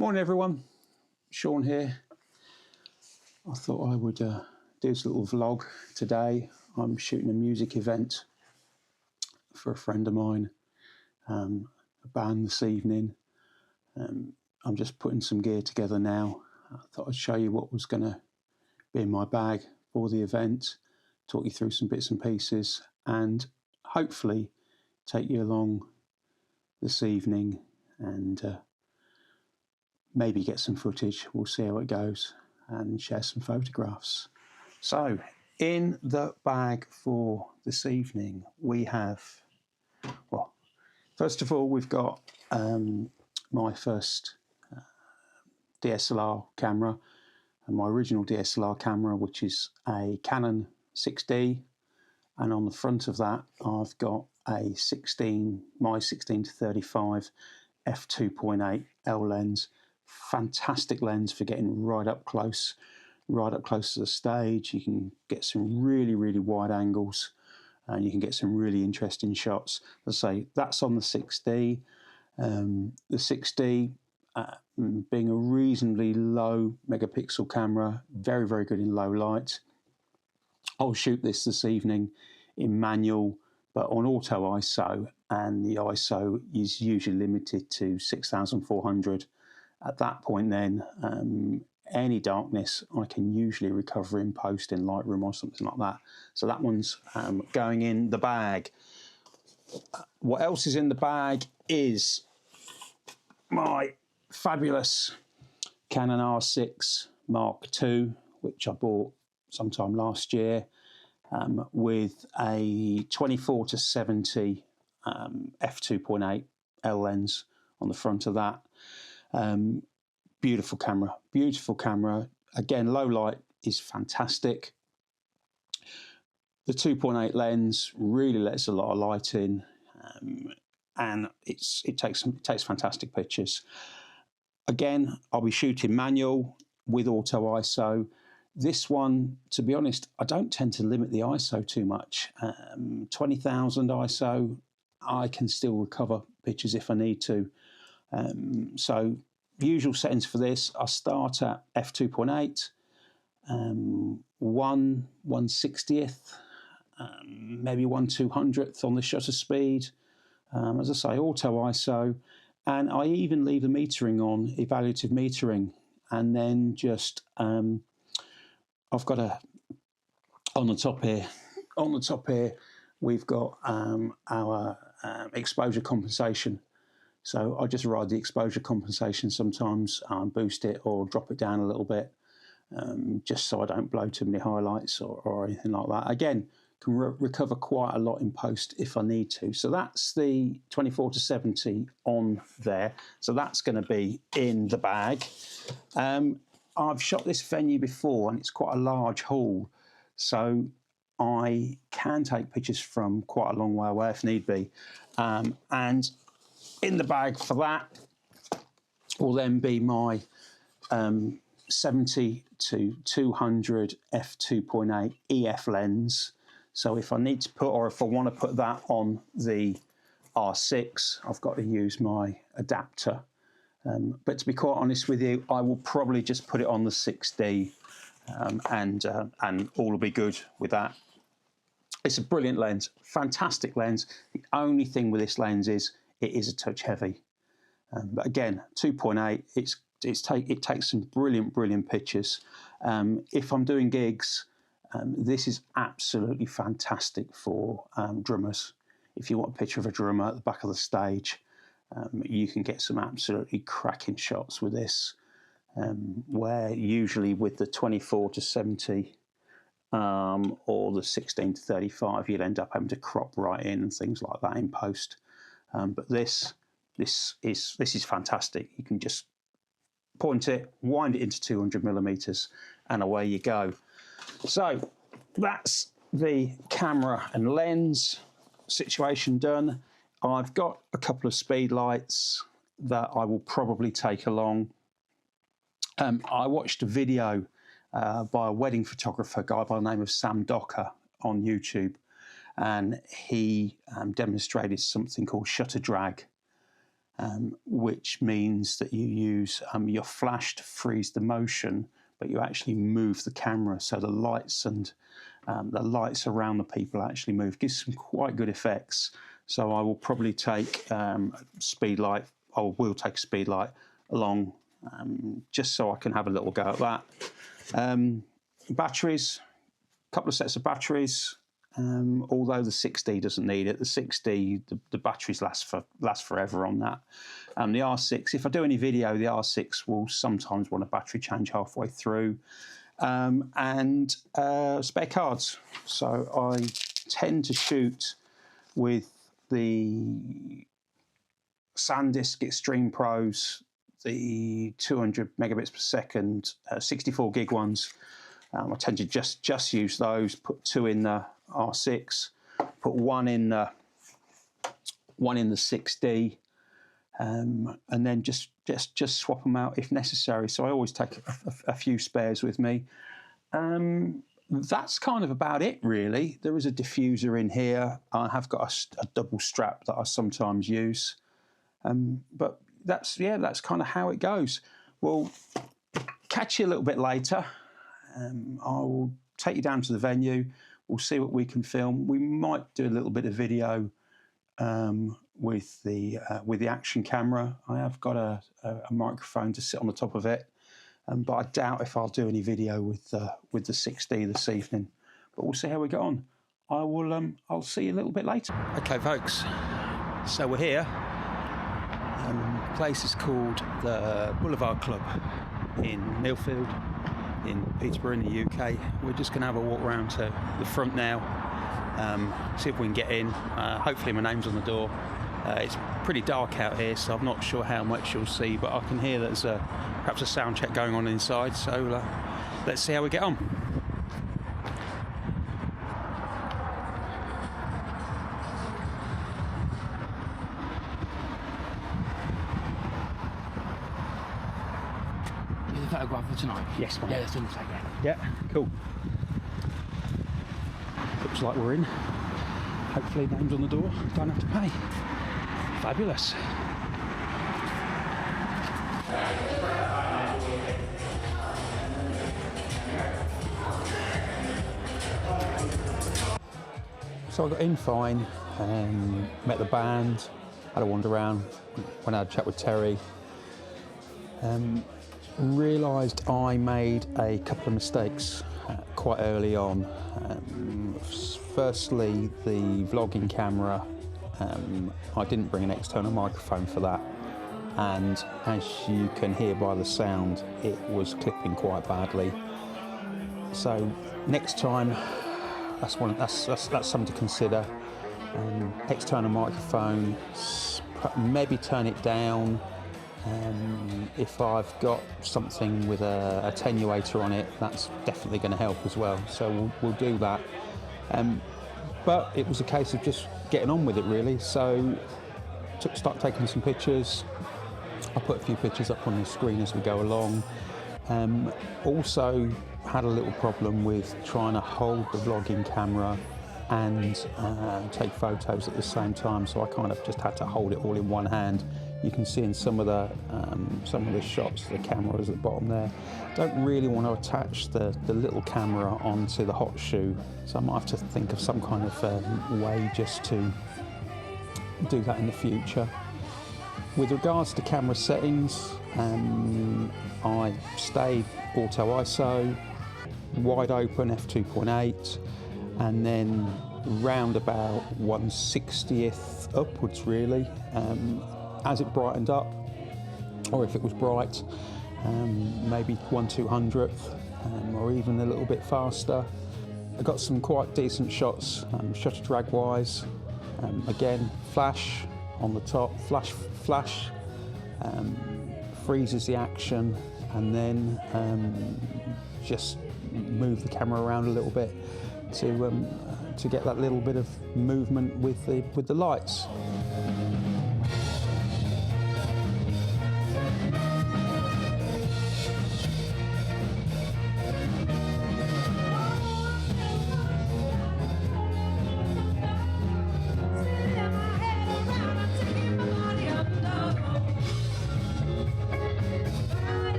Morning everyone, Sean here. I thought I would do this little vlog today. I'm shooting a music event for a friend of mine, a band this evening. I'm just putting some gear together now. I thought I'd show you what was going to be in my bag for the event, talk you through some bits and pieces, and hopefully take you along this evening and maybe get some footage. We'll see how it goes and share some photographs. So in the bag for this evening we have, well, first of all we've got my first DSLR camera, and my original DSLR camera, which is a Canon 6D, and on the front of that I've got a 16 to 35 f2.8 L lens. Fantastic lens for getting right up close to the stage. You can get some really wide angles and you can get some really interesting shots. As I say, that's on the 6D. The 6D being a reasonably low megapixel camera, very good in low light. I'll shoot this evening in manual but on auto ISO, and the ISO is usually limited to 6400. At that point then, any darkness I can usually recover in post in Lightroom or something like that. So that one's going in the bag. What else is in the bag is my fabulous Canon R6 Mark II, which I bought sometime last year, with a 24 to 70 f2.8 L lens on the front of that. Beautiful camera. Again, low light is fantastic. The 2.8 lens really lets a lot of light in, and it takes fantastic pictures. Again, I'll be shooting manual with auto ISO. This one, to be honest, I don't tend to limit the ISO too much. 20,000 ISO, I can still recover pictures if I need to. So usual settings for this, I start at f2.8, 1/60th, maybe 1/200th on the shutter speed. As I say, auto ISO, and I even leave the metering on, evaluative metering, and then just I've got on the top here we've got our exposure compensation. So I just ride the exposure compensation sometimes, boost it or drop it down a little bit, just so I don't blow too many highlights or anything like that. Again, can recover quite a lot in post if I need to. So that's the 24 to 70 on there. So that's going to be in the bag. I've shot this venue before and it's quite a large hall, so I can take pictures from quite a long way away if need be. And in the bag for that will then be my 70 to 200 f2.8 EF lens. So if I need to put, or if I want to put that on the R6, I've got to use my adapter. But to be quite honest with you, I will probably just put it on the 6D, and all will be good with that. It's a brilliant lens, fantastic lens. The only thing with this lens is it is a touch heavy. But again, 2.8, it takes some brilliant pictures. If I'm doing gigs, this is absolutely fantastic for drummers. If you want a picture of a drummer at the back of the stage, you can get some absolutely cracking shots with this, where usually with the 24 to 70 or the 16 to 35 you'd end up having to crop right in and things like that in post. But this is fantastic. You can just point it, wind it into 200 millimeters, and away you go. So that's the camera and lens situation done. I've got a couple of speed lights that I will probably take along. I watched a video by a wedding photographer, a guy by the name of Sam Docker, on YouTube, and he demonstrated something called shutter drag. which means that you use your flash to freeze the motion, but you actually move the camera, so the lights and the lights around the people actually move. Gives some quite good effects. So I will probably take speed light, or will take a speed light along, just so I can have a little go at that. Batteries, a couple of sets of batteries. Although the 6D doesn't need it, the 6D, the batteries last forever on that. The R6, if I do any video, the R6 will sometimes want a battery change halfway through. And spare cards. So I tend to shoot with the SanDisk Extreme Pros, the 200 megabits per second, 64 gig ones. I tend to just use those. Put 2 in the R6, put 1 in the 6D, and then just swap them out if necessary. So I always take a few spares with me. That's kind of about it, really. There is a diffuser in here. I have got a double strap that I sometimes use, but that's kind of how it goes. We'll catch you a little bit later. I will take you down to the venue. We'll see what we can film. We might do a little bit of video with the action camera. I have got a microphone to sit on the top of it, but I doubt if I'll do any video with the 6D this evening. But we'll see how we get on. I'll see you a little bit later. Okay, folks. So we're here. The place is called the Boulevard Club in Millfield, in Peterborough in the UK. We're just going to have a walk around to the front now, see if we can get in. Hopefully my name's on the door. It's pretty dark out here, so I'm not sure how much you'll see, but I can hear there's perhaps a sound check going on inside, so let's see how we get on. Photograph for tonight? Yes, mate. Yeah, that's almost like that. Yeah, cool. Looks like we're in. Hopefully name's on the door, don't have to pay. Fabulous. So I got in fine, met the band, had a wander around, went out to chat with Terry. Realised I made a couple of mistakes quite early on. Firstly, the vlogging camera, I didn't bring an external microphone for that, and as you can hear by the sound, it was clipping quite badly. So next time, that's something to consider. External microphone, maybe turn it down. If I've got something with a attenuator on it, that's definitely going to help as well. So we'll do that. But it was a case of just getting on with it, really. So start taking some pictures. I'll put a few pictures up on the screen as we go along. Also had a little problem with trying to hold the vlogging camera and take photos at the same time. So I kind of just had to hold it all in one hand. You can see in some of the shots, the camera is at the bottom there. Don't really want to attach the little camera onto the hot shoe, so I might have to think of some kind of way just to do that in the future. With regards to camera settings, I stayed auto ISO, wide open f2.8, and then round about 1/60th upwards, really. As it brightened up, or if it was bright, maybe 1/200th, or even a little bit faster. I got some quite decent shots, shutter drag wise. Again, flash on the top, flash, freezes the action, and then just move the camera around a little bit to get that little bit of movement with the lights.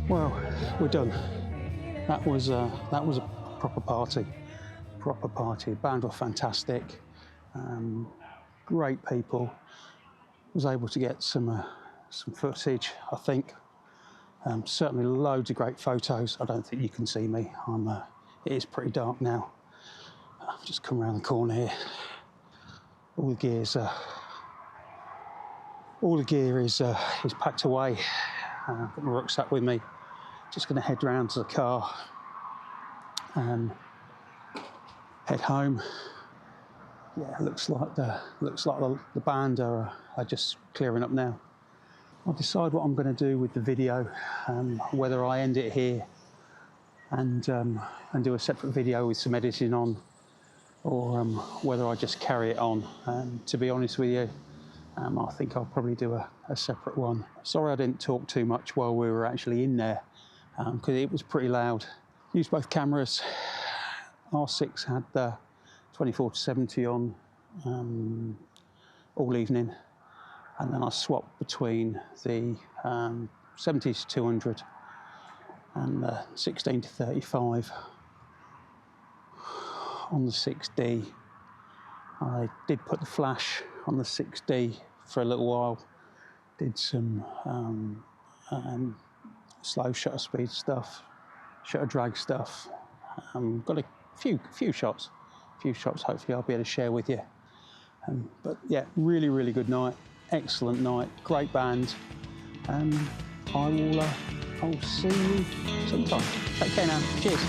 Well, we're done. That was a proper party. Proper party. The band were fantastic. Great people. Was able to get some footage, I think. Certainly loads of great photos. I don't think you can see me. It is pretty dark now. I've just come around the corner here. All the gear is packed away. I've got my rucksack with me. Just going to head round to the car and head home. Yeah, looks like the band are just clearing up now. I'll decide what I'm going to do with the video, whether I end it here and do a separate video with some editing on, or whether I just carry it on. To be honest with you, I think I'll probably do a separate one. Sorry I didn't talk too much while we were actually in there, because it was pretty loud. Used both cameras. R6 had the 24-70 on all evening, and then I swapped between the 70-200 and the 16-35 on the 6D. I did put the flash on the 6D for a little while, did some slow shutter speed stuff, shutter drag stuff, got a few shots hopefully I'll be able to share with you. But yeah, really good night, excellent night, great band. I will see you sometime. Take care now, cheers.